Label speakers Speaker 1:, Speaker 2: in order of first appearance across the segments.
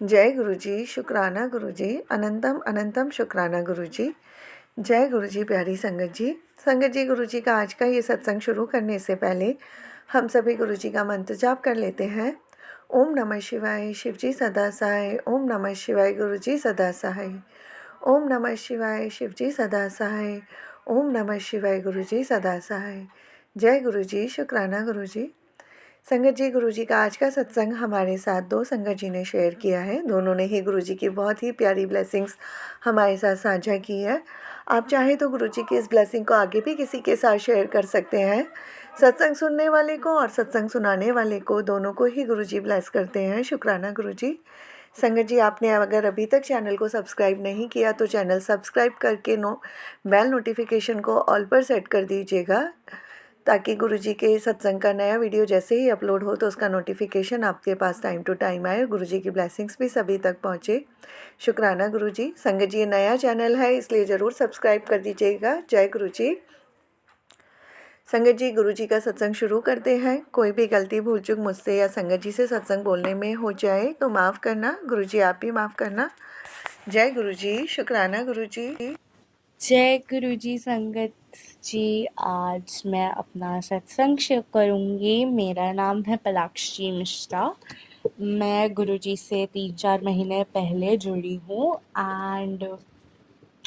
Speaker 1: जय गुरु जी, शुक्राना गुरु जी, अनंतम अनंतम शुक्राना गुरु जी। जय गुरु जी। प्यारी संगत जी, गुरु जी का आज का ये सत्संग शुरू करने से पहले हम सभी गुरु जी का मंत्र जाप कर लेते हैं। ओम नमः शिवाय, शिव जी सदा सहाय। ओम नमः शिवाय, गुरु जी सदा सहाय। ओम नमः शिवाय, शिव जी सदा सहाय। ओम नमः शिवाय, गुरु जी सदा सहाय। जय गुरु जी, शुक्राना गुरु जी। संगत जी, गुरु जी का आज का सत्संग हमारे साथ दो संगत जी ने शेयर किया है। दोनों ने ही गुरु जी की बहुत ही प्यारी ब्लेसिंग्स हमारे साथ साझा की है। आप चाहें तो गुरु जी की इस ब्लेसिंग को आगे भी किसी के साथ शेयर कर सकते हैं। सत्संग सुनने वाले को और सत्संग सुनाने वाले को, दोनों को ही गुरु जी ब्लेस करते हैं। शुक्राना गुरु जी। संगत जी, आपने अगर अभी तक चैनल को सब्सक्राइब नहीं किया तो चैनल सब्सक्राइब करके बेल नोटिफिकेशन को ऑल पर सेट कर दीजिएगा, ताकि गुरु जी के सत्संग का नया वीडियो जैसे ही अपलोड हो तो उसका नोटिफिकेशन आपके पास टाइम टू टाइम आए, गुरु जी की ब्लेसिंग्स भी सभी तक पहुँचे। शुक्राना गुरु जी। संगत जी, ये नया चैनल है इसलिए ज़रूर सब्सक्राइब कर दीजिएगा। जय गुरु जी। संगत जी, गुरु जी का सत्संग शुरू करते हैं। कोई भी गलती भूल चूक मुझसे या संगत जी से सत्संग बोलने में हो जाए तो माफ़ करना। गुरु जी, आप भी माफ़ करना। जय गुरु जी। शुक्राना गुरु जी।
Speaker 2: जय गुरु जी। संगत जी, आज मैं अपना सत्संग शेयर करूँगी। मेरा नाम है पलाक्षी मिश्रा। मैं गुरु जी से 3-4 महीने पहले जुड़ी हूँ एंड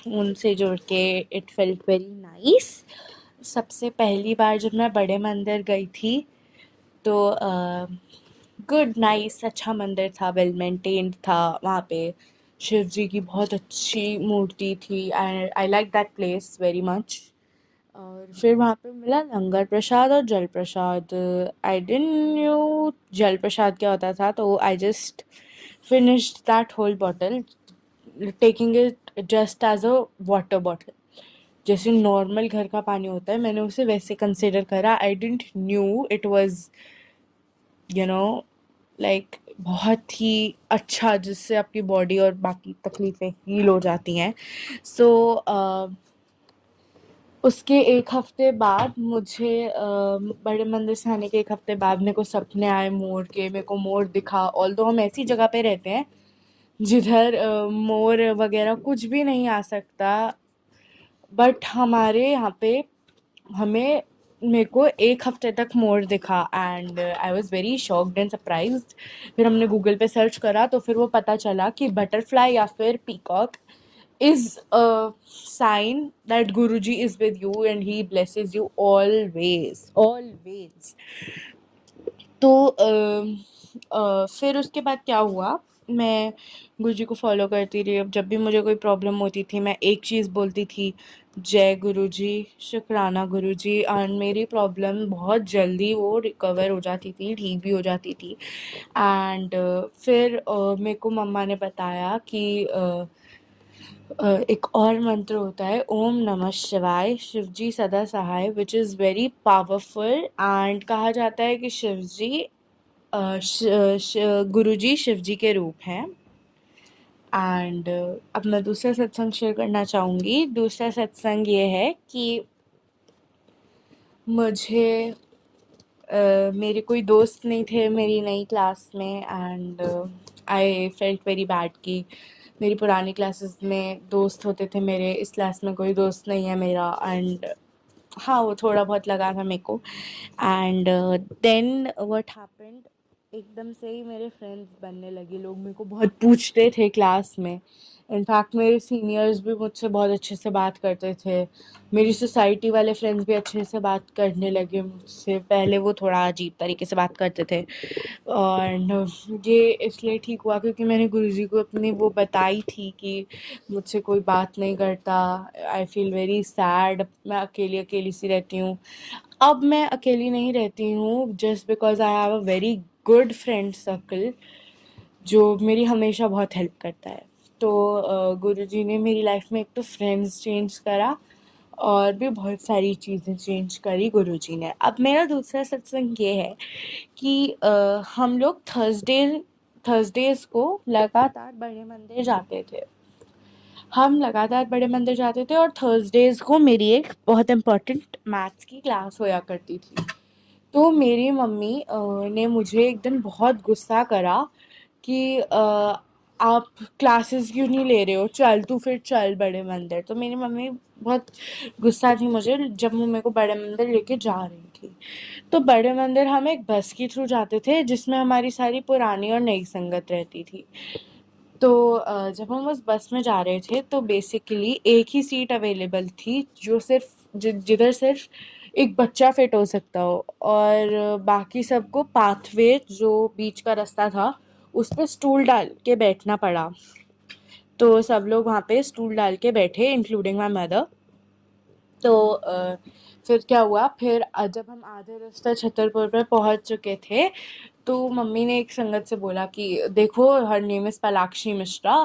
Speaker 2: उनसे जुड़ के इट फेल्ट वेरी नाइस। सबसे पहली बार जब मैं बड़े मंदिर गई थी तो गुड नाइस अच्छा मंदिर था, वेल मेंटेन्ड था। वहाँ पे शिव जी की बहुत अच्छी मूर्ति थी and I like that place very much. और फिर वहाँ पे मिला लंगर प्रसाद और जल प्रसाद। आई डिडंट न्यू जल प्रसाद क्या होता था, तो I just finished that whole bottle, taking it just as a water bottle. जैसे नॉर्मल घर का पानी होता है, मैंने उसे वैसे कंसिडर करा। I didn't knew it was like बहुत ही अच्छा, जिससे आपकी बॉडी और बाकी तकलीफ़ें हील हो जाती हैं। सो उसके 1 हफ़्ते बाद मुझे बड़े मंदिर से आने के 1 हफ़्ते बाद मेरे को सपने आए मोर के। मेरे को मोर दिखा, ऑल्दो हम ऐसी जगह पे रहते हैं जिधर मोर वगैरह कुछ भी नहीं आ सकता, बट हमारे यहाँ पे हमें मेरे को 1 हफ्ते तक मोर दिखा and I was very shocked and surprised. फिर हमने गूगल पे सर्च करा तो फिर वो पता चला कि बटरफ्लाई या फिर peacock is a sign that Guruji is with you and he blesses you always always. तो फिर उसके बाद क्या हुआ, मैं गुरुजी को फॉलो करती रही। अब जब भी मुझे कोई प्रॉब्लम होती थी मैं एक चीज़ बोलती थी, जय गुरुजी, शुक्राना गुरुजी, एंड मेरी प्रॉब्लम बहुत जल्दी वो रिकवर हो जाती थी, ठीक भी हो जाती थी। एंड फिर मेरे को मम्मा ने बताया कि एक और मंत्र होता है, ओम नमः शिवाय, शिवजी सदा सहाय, which is very powerful. And कहा जाता है कि शिवजी गुरुजी शिवजी के रूप हैं। एंड अब मैं दूसरा सत्संग शेयर करना चाहूँगी। दूसरा सत्संग ये है कि मुझे मेरे कोई दोस्त नहीं थे मेरी नई क्लास में and I felt very bad कि मेरी पुरानी क्लासेस में दोस्त होते थे मेरे, इस क्लास में कोई दोस्त नहीं है मेरा। एंड हाँ, वो थोड़ा बहुत लगा था मेरे को। एंड देन व्हाट हैपेंड, एकदम से ही मेरे फ्रेंड्स बनने लगे। लोग मेरे को बहुत पूछते थे क्लास में। इनफैक्ट मेरे सीनियर्स भी मुझसे बहुत अच्छे से बात करते थे। मेरी सोसाइटी वाले फ्रेंड्स भी अच्छे से बात करने लगे मुझसे। पहले वो थोड़ा अजीब तरीके से बात करते थे और ये इसलिए ठीक हुआ क्योंकि मैंने गुरुजी को अपनी वो बताई थी कि मुझसे कोई बात नहीं करता, आई फील वेरी सैड, मैं अकेली अकेली सी रहती हूँ। अब मैं अकेली नहीं रहती हूँ just because I have a very good friend circle जो मेरी हमेशा बहुत हेल्प करता है। तो गुरुजी ने मेरी लाइफ में एक तो फ्रेंड्स चेंज करा और भी बहुत सारी चीज़ें चेंज करी गुरुजी ने। अब मेरा दूसरा सत्संग ये है कि हम लोग थर्सडेज़ को लगातार बड़े मंदिर जाते थे। हम लगातार बड़े मंदिर जाते थे और थर्सडेज़ को मेरी एक बहुत इम्पोर्टेंट मैथ्स की क्लास होया करती थी। तो मेरी मम्मी ने मुझे एक दिन बहुत गुस्सा करा कि आप क्लासेस क्यों नहीं ले रहे हो, चल तू फिर चल बड़े मंदिर। तो मेरी मम्मी बहुत गुस्सा थी मुझे जब वो मेरे को बड़े मंदिर लेके जा रही थी। तो बड़े मंदिर हम एक बस के थ्रू जाते थे जिसमें हमारी सारी पुरानी और नई संगत रहती थी। तो जब हम उस बस में जा रहे थे तो बेसिकली एक ही सीट अवेलेबल थी जो सिर्फ जिधर सिर्फ एक बच्चा फिट हो सकता हो, और बाकी सबको पाथवे जो बीच का रास्ता था उस पर स्टूल डाल के बैठना पड़ा। तो सब लोग वहाँ पे स्टूल डाल के बैठे इंक्लूडिंग माई मदर। तो फिर क्या हुआ, फिर जब हम आधे रास्ते छतरपुर पर पहुंच चुके थे तो मम्मी ने एक संगत से बोला कि देखो her name is Palakshi Mishra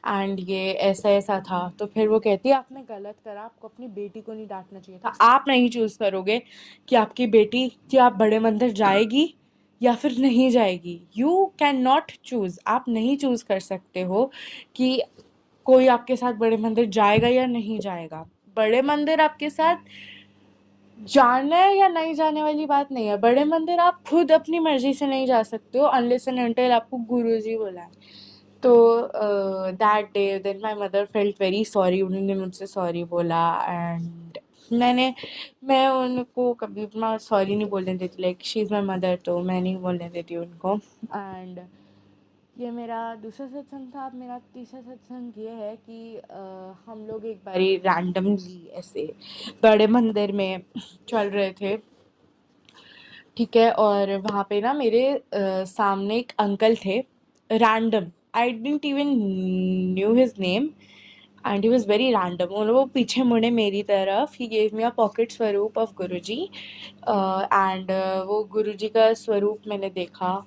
Speaker 2: and ये ऐसा ऐसा था। तो फिर वो कहती है आपने गलत करा, आपको अपनी बेटी को नहीं डांटना चाहिए था। आप नहीं चूज़ करोगे कि आपकी बेटी क्या बड़े मंदिर जाएगी या फिर नहीं जाएगी। यू कैन नॉट चूज़, आप नहीं चूज़ कर सकते हो कि कोई आपके साथ बड़े मंदिर जाएगा या नहीं जाएगा। बड़े मंदिर आपके साथ जाना है या नहीं जाने वाली बात नहीं है। बड़े मंदिर आप खुद अपनी मर्जी से नहीं जा सकते हो अनलेस एंड अनटिल आपको गुरुजी बुलाए। तो that day then my mother felt very sorry, उन्होंने मुझसे सॉरी बोला एंड मैं उनको कभी इतना सॉरी नहीं बोलने देती, like she is my mother, तो मैं नहीं बोलने देती उनको। एंड ये मेरा दूसरा सत्संग था। अब मेरा तीसरा सत्संग ये है कि हम लोग एक बारी रैंडमली ऐसे बड़े मंदिर में चल रहे थे, ठीक है, और वहाँ पे ना मेरे सामने एक अंकल थे, random, I didn't even new his name and he was very random. वो पीछे मुड़े मेरी तरफ, he gave me a pocket स्वरूप ऑफ गुरुजी एंड वो गुरुजी का स्वरूप मैंने देखा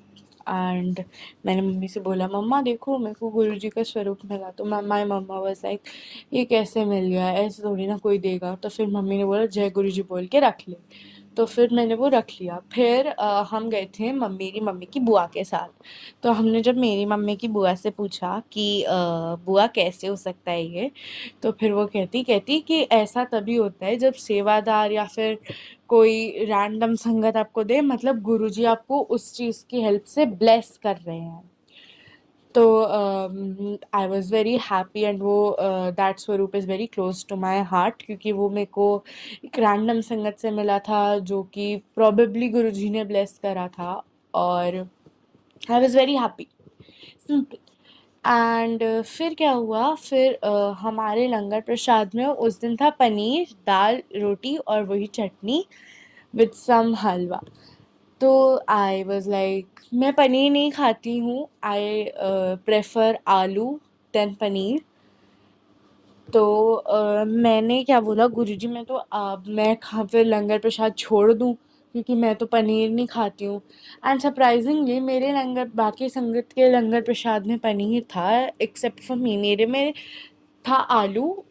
Speaker 2: एंड मैंने मम्मी से बोला मम्मा देखो मेरे को गुरुजी का स्वरूप मिला। तो माय मम्मा वाज लाइक ये कैसे मिल गया, ऐसे थोड़ी ना कोई देगा। तो फिर मम्मी ने बोला जय गुरुजी बोल के रख ले। तो फिर मैंने वो रख लिया। फिर हम गए थे मेरी मम्मी की बुआ के साथ। तो हमने जब मेरी मम्मी की बुआ से पूछा कि बुआ कैसे हो सकता है ये, तो फिर वो कहती कहती कि ऐसा तभी होता है जब सेवादार या फिर कोई रैंडम संगत आपको दे, मतलब गुरुजी आपको उस चीज़ की हेल्प से ब्लेस कर रहे हैं। तो I was very happy and वो दैट स्वरूप is very close to my heart, क्योंकि वो मेरे को एक रैंडम संगत से मिला था जो कि प्रॉबेबली गुरुजी ने ब्लेस करा था, और आई was very happy, simple. And फिर क्या हुआ, फिर हमारे लंगर प्रसाद में उस दिन था पनीर दाल रोटी और वही चटनी विद सम हलवा। तो आई वॉज लाइक मैं पनीर नहीं खाती हूँ, आई प्रेफर आलू देन पनीर। तो मैंने क्या बोला गुरुजी मैं तो मैं फिर लंगर प्रसाद छोड़ दूँ क्योंकि मैं तो पनीर नहीं खाती हूँ। एंड सरप्राइजिंगली मेरे लंगर बाकी संगत के लंगर प्रसाद में पनीर था एक्सेप्ट फॉर मी। मेरे में था आलू,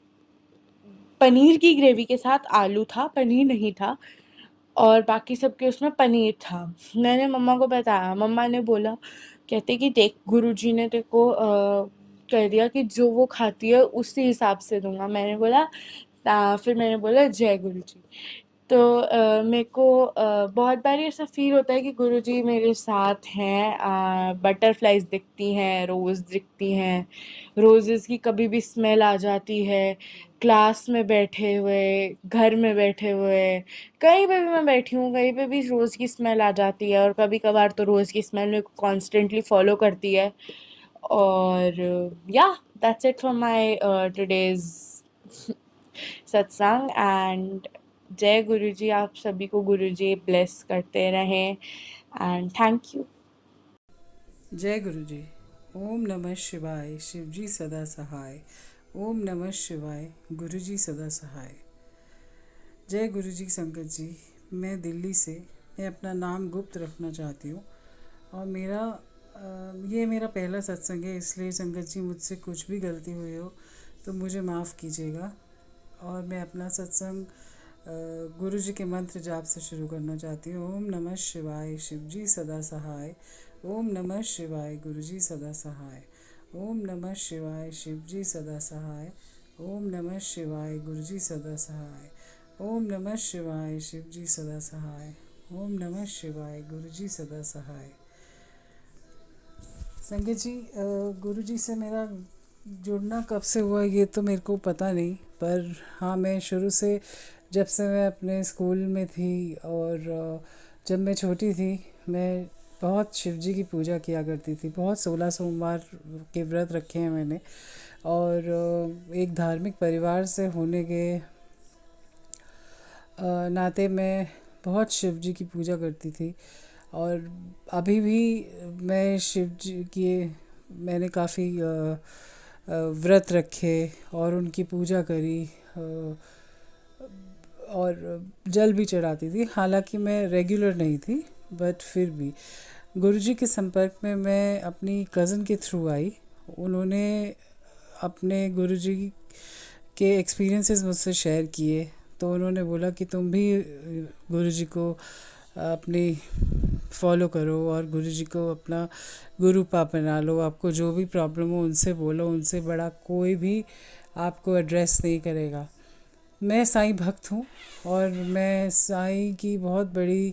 Speaker 2: पनीर की ग्रेवी के साथ आलू था, पनीर नहीं था, और बाकी सबके उसमें पनीर था। मैंने मम्मा को बताया, मम्मा ने बोला कहते कि देख गुरुजी ने तेरे को कह दिया कि जो वो खाती है उसी हिसाब से दूंगा। मैंने बोला फिर मैंने बोला जय गुरुजी। तो मेरे को बहुत बार ऐसा फील होता है कि गुरुजी मेरे साथ हैं। बटरफ्लाइज दिखती हैं, रोज़ दिखती हैं, रोज़ेस की कभी भी स्मेल आ जाती है, क्लास में बैठे हुए, घर में बैठे हुए, कहीं पे भी मैं बैठी हूँ कहीं पे भी रोज़ की स्मेल आ जाती है, और कभी कभार तो रोज़ की स्मेल मेरे को कॉन्स्टेंटली फॉलो करती है। और या that's it for my today's सत्संग एंड जय गुरुजी। आप सभी को गुरुजी ब्लेस करते रहें एंड थैंक यू।
Speaker 3: जय गुरु जी। ओम नमः शिवाय, शिवजी सदा सहाय। ओम नमः शिवाय, गुरु जी सदा सहाय। जय गुरु जी। संगत जी, मैं दिल्ली से, मैं अपना नाम गुप्त रखना चाहती हूँ और ये मेरा पहला सत्संग है, इसलिए संगत जी मुझसे कुछ भी गलती हुई हो तो मुझे माफ़ कीजिएगा। और मैं अपना सत्संग गुरु जी के मंत्र जाप से शुरू करना चाहती हूँ। ओम नमः शिवाय, शिवजी सदा सहाय। ओम नमः शिवाय, गुरु जी सदा सहाय। ओम नमः शिवाय, शिवजी सदा सहाय। ओम नमः शिवाय, गुरु जी सदा सहाय। ओम नमः शिवाय, शिवजी सदा सहाय। ओम नमः शिवाय, गुरु जी सदा सहाय। संगत जी, गुरु जी से मेरा जुड़ना कब से हुआ ये तो मेरे को पता नहीं, पर हाँ, मैं शुरू से जब से मैं अपने स्कूल में थी और जब मैं छोटी थी, मैं बहुत शिव जी की पूजा किया करती थी। बहुत 16 सोमवार के व्रत रखे हैं मैंने। और एक धार्मिक परिवार से होने के नाते मैं बहुत शिव जी की पूजा करती थी। और अभी भी मैं शिव जी की मैंने काफ़ी व्रत रखे और उनकी पूजा करी, और जल भी चढ़ाती थी। हालांकि मैं रेगुलर नहीं थी, बट फिर भी गुरुजी के संपर्क में मैं अपनी कज़न के थ्रू आई। उन्होंने अपने गुरुजी के एक्सपीरियंसेस मुझसे शेयर किए, तो उन्होंने बोला कि तुम भी गुरुजी को अपनी फॉलो करो और गुरुजी को अपना गुरु पाप बना लो। आपको जो भी प्रॉब्लम हो उनसे बोलो, उनसे बड़ा कोई भी आपको एड्रेस नहीं करेगा। मैं साईं भक्त हूँ और मैं साईं की बहुत बड़ी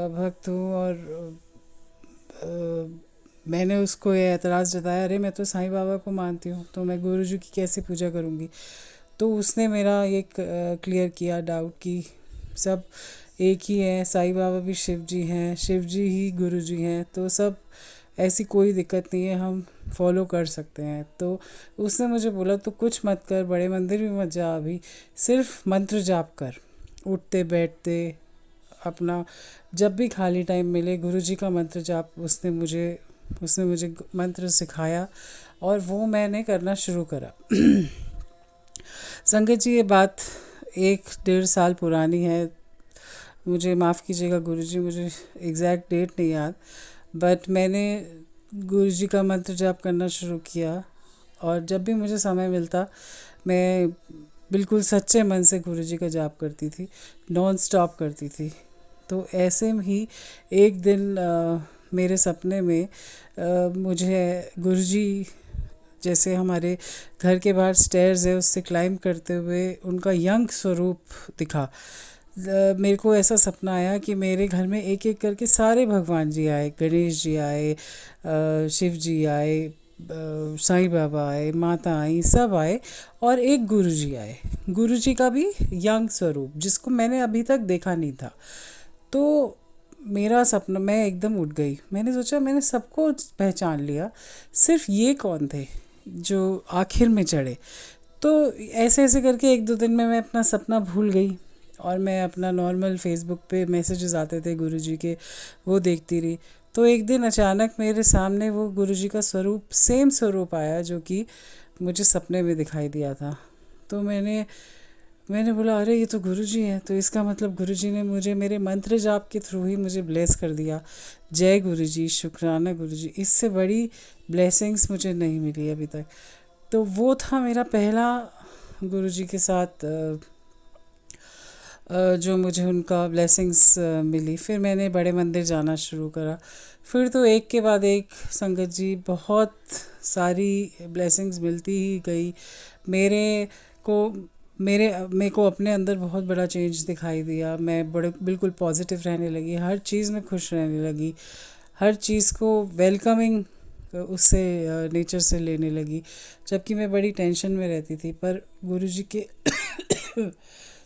Speaker 3: भक्त हूँ। और मैंने उसको ये एतराज़ जताया, अरे मैं तो साईं बाबा को मानती हूँ, तो मैं गुरुजी की कैसे पूजा करूँगी। तो उसने मेरा ये क्लियर किया डाउट कि सब एक ही है, साईं बाबा भी शिव जी हैं, शिव जी ही गुरु जी हैं, तो सब ऐसी कोई दिक्कत नहीं है, हम फॉलो कर सकते हैं। तो उसने मुझे बोला तो कुछ मत कर, बड़े मंदिर भी मत जा, अभी सिर्फ मंत्र जाप कर, उठते बैठते अपना जब भी खाली टाइम मिले गुरुजी का मंत्र जाप। उसने मुझे मंत्र सिखाया और वो मैंने करना शुरू करा। संगत जी, ये बात 1-1.5 साल पुरानी है। मुझे माफ़ कीजिएगा गुरुजी, मुझे एग्जैक्ट डेट नहीं याद, बट मैंने गुरुजी का मंत्र जाप करना शुरू किया। और जब भी मुझे समय मिलता मैं बिल्कुल सच्चे मन से गुरुजी का जाप करती थी, नॉन स्टॉप करती थी। तो ऐसे में ही एक दिन मेरे सपने में मुझे गुरुजी जैसे हमारे घर के बाहर स्टेयर्स है उससे क्लाइंब करते हुए उनका यंग स्वरूप दिखा। मेरे को ऐसा सपना आया कि मेरे घर में एक एक करके सारे भगवान जी आए, गणेश जी आए, शिव जी आए, साईं बाबा आए, माता आई, सब आए और एक गुरुजी आए। गुरुजी का भी यंग स्वरूप जिसको मैंने अभी तक देखा नहीं था। तो मेरा सपना, मैं एकदम उठ गई। मैंने सोचा मैंने सबको पहचान लिया, सिर्फ ये कौन थे जो आखिर में चढ़े। तो ऐसे ऐसे करके 1-2 दिन में मैं अपना सपना भूल गई और मैं अपना नॉर्मल फेसबुक पे मैसेजेस आते थे गुरुजी के, वो देखती रही। तो एक दिन अचानक मेरे सामने वो गुरुजी का स्वरूप, सेम स्वरूप आया जो कि मुझे सपने में दिखाई दिया था। तो मैंने बोला अरे ये तो गुरुजी हैं, तो इसका मतलब गुरुजी ने मुझे मेरे मंत्र जाप के थ्रू ही मुझे ब्लेस कर दिया। जय गुरुजी, शुक्राना गुरुजी, इससे बड़ी ब्लेसिंग्स मुझे नहीं मिली अभी तक। तो वो था मेरा पहला गुरुजी के साथ जो मुझे उनका ब्लेसिंग्स मिली। फिर मैंने बड़े मंदिर जाना शुरू करा। फिर तो एक के बाद एक संगत जी बहुत सारी ब्लेसिंग्स मिलती ही गई। मेरे को अपने अंदर बहुत बड़ा चेंज दिखाई दिया। मैं बिल्कुल पॉजिटिव रहने लगी, हर चीज़ में खुश रहने लगी, हर चीज़ को वेलकमिंग उससे नेचर से लेने लगी। जबकि मैं बड़ी टेंशन में रहती थी, पर गुरुजी के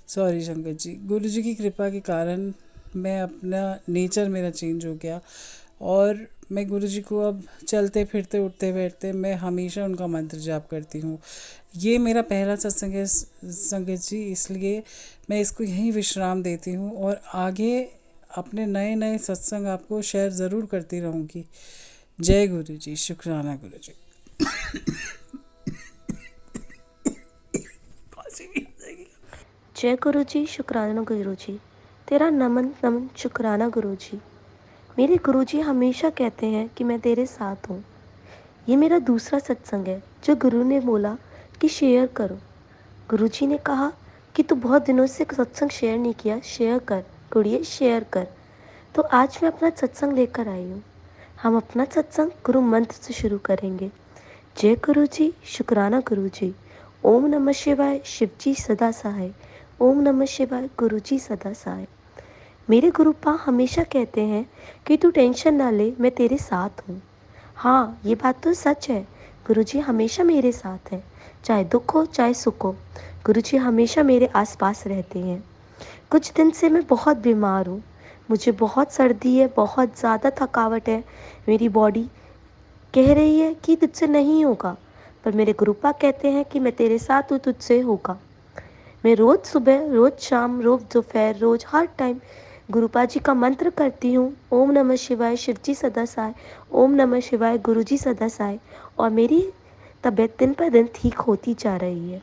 Speaker 3: सॉरी संगत जी, गुरुजी की कृपा के कारण मैं अपना नेचर मेरा चेंज हो गया। और मैं गुरुजी को अब चलते फिरते उठते बैठते मैं हमेशा उनका मंत्र जाप करती हूँ। ये मेरा पहला सत्संग है संगत जी, इसलिए मैं इसको यहीं विश्राम देती हूँ और आगे अपने नए नए सत्संग आपको शेयर ज़रूर करती रहूँगी। जय गुरु जी, शुक्राना गुरु जी।
Speaker 4: जय गुरु जी, शुक्राना गुरु जी, तेरा नमन नमन शुक्राना गुरु जी। मेरे गुरु जी हमेशा कहते हैं कि मैं तेरे साथ हूँ। ये मेरा दूसरा सत्संग है जो गुरु ने बोला कि शेयर करो। गुरु जी ने कहा कि तू बहुत दिनों से सत्संग शेयर नहीं किया, शेयर कर गुड़िया, शेयर कर। तो आज मैं अपना सत्संग लेकर आई हूँ। हम अपना सत्संग गुरु मंत्र से शुरू करेंगे। जय गुरु जी, शुक्राना गुरु जी। ओम नमः शिवाय, शिव जी सदा सहाय। ओम नमः शिवाय, गुरु जी सदा सहाय। मेरे गुरुपा हमेशा कहते हैं कि तू टेंशन ना ले, मैं तेरे साथ हूँ। हाँ, ये बात तो सच है। गुरुजी हमेशा मेरे साथ हैं, चाहे दुख हो चाहे सुख हो। गुरुजी हमेशा मेरे आसपास रहते हैं। कुछ दिन से मैं बहुत बीमार हूँ। मुझे बहुत सर्दी है, बहुत ज़्यादा थकावट है। मेरी बॉडी कह रही है कि तुझसे नहीं होगा, पर मेरे गुरुपा कहते हैं कि मैं तेरे साथ हूँ, तुझसे होगा। मैं रोज़ सुबह, रोज़ शाम, रोज़ दोपहर, रोज़ हर टाइम गुरुपा जी का मंत्र करती हूँ। ओम नमः शिवाय, शिव जी सदा सहाय। ओम नमः शिवाय, गुरु जी सदा सहाय। और मेरी तबीयत दिन पर दिन ठीक होती जा रही है।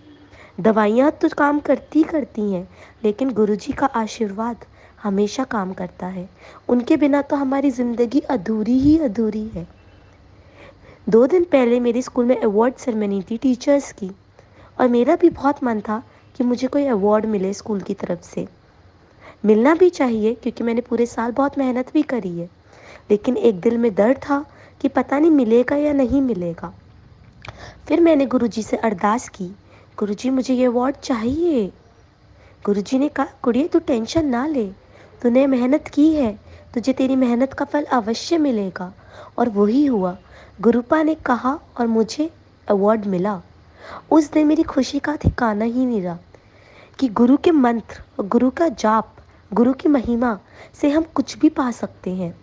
Speaker 4: दवाइयाँ तो काम करती करती हैं, लेकिन गुरु जी का आशीर्वाद हमेशा काम करता है। उनके बिना तो हमारी ज़िंदगी अधूरी ही अधूरी है। 2 दिन पहले मेरे स्कूल में अवार्ड सेरेमनी थी टीचर्स की, और मेरा भी बहुत मन था कि मुझे कोई अवार्ड मिले स्कूल की तरफ से। मिलना भी चाहिए क्योंकि मैंने पूरे साल बहुत मेहनत भी करी है, लेकिन एक दिल में दर्द था कि पता नहीं मिलेगा या नहीं मिलेगा। फिर मैंने गुरुजी से अरदास की, गुरुजी मुझे ये अवार्ड चाहिए। गुरुजी ने कहा, कुड़िए तू टेंशन ना ले, तूने मेहनत की है, तुझे तेरी मेहनत का फल अवश्य मिलेगा। और वही हुआ। गुरुपा ने कहा और मुझे अवार्ड मिला। उस दिन मेरी खुशी का ठिकाना ही नहीं रहा कि गुरु के मंत्र और गुरु का जाप, गुरु की महिमा से हम कुछ भी पा सकते हैं।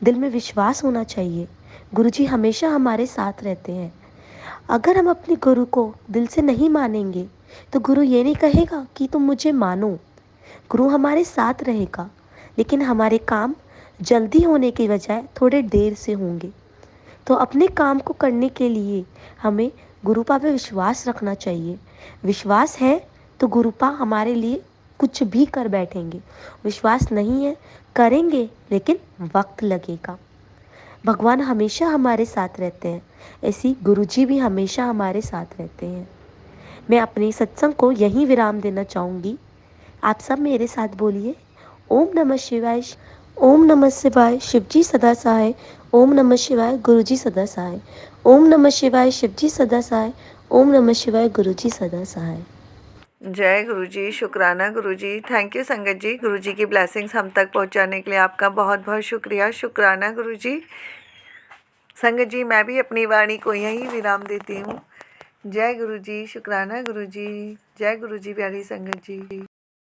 Speaker 4: दिल में विश्वास होना चाहिए। गुरुजी हमेशा हमारे साथ रहते हैं। अगर हम अपने गुरु को दिल से नहीं मानेंगे, तो गुरु ये नहीं कहेगा कि तुम मुझे मानो। गुरु हमारे साथ रहेगा, लेकिन हमारे काम जल्दी होने की बजाय थोड़े देर से होंगे। तो अपने काम को करने के लिए हमें गुरुपा पे विश्वास रखना चाहिए। विश्वास है तो गुरुपा हमारे लिए कुछ भी कर बैठेंगे। विश्वास नहीं है, करेंगे लेकिन वक्त लगेगा। भगवान हमेशा हमारे साथ रहते हैं, ऐसी गुरुजी भी हमेशा हमारे साथ रहते हैं। मैं अपने सत्संग को यहीं विराम देना चाहूँगी। आप सब मेरे साथ बोलिए, ओम नमः शिवाय। ओम नमः शिवाय, शिव जी सदा सहाय। ओम नमः शिवाय, गुरु जी सदा सहाय। ओम नमः शिवाय, शिव जी सदा सहाय। ओम नमः शिवाय, गुरु जी सदा सहाय।
Speaker 1: जय गुरुजी, शुक्राना गुरुजी। थैंक यू संगत जी, गुरुजी की ब्लेसिंग्स हम तक पहुंचाने के लिए आपका बहुत बहुत शुक्रिया। शुक्राना गुरुजी। संगत जी, मैं भी अपनी वाणी को यहीं विराम देती हूँ। जय गुरुजी, शुक्राना गुरुजी। जय गुरुजी प्यारी संगत जी।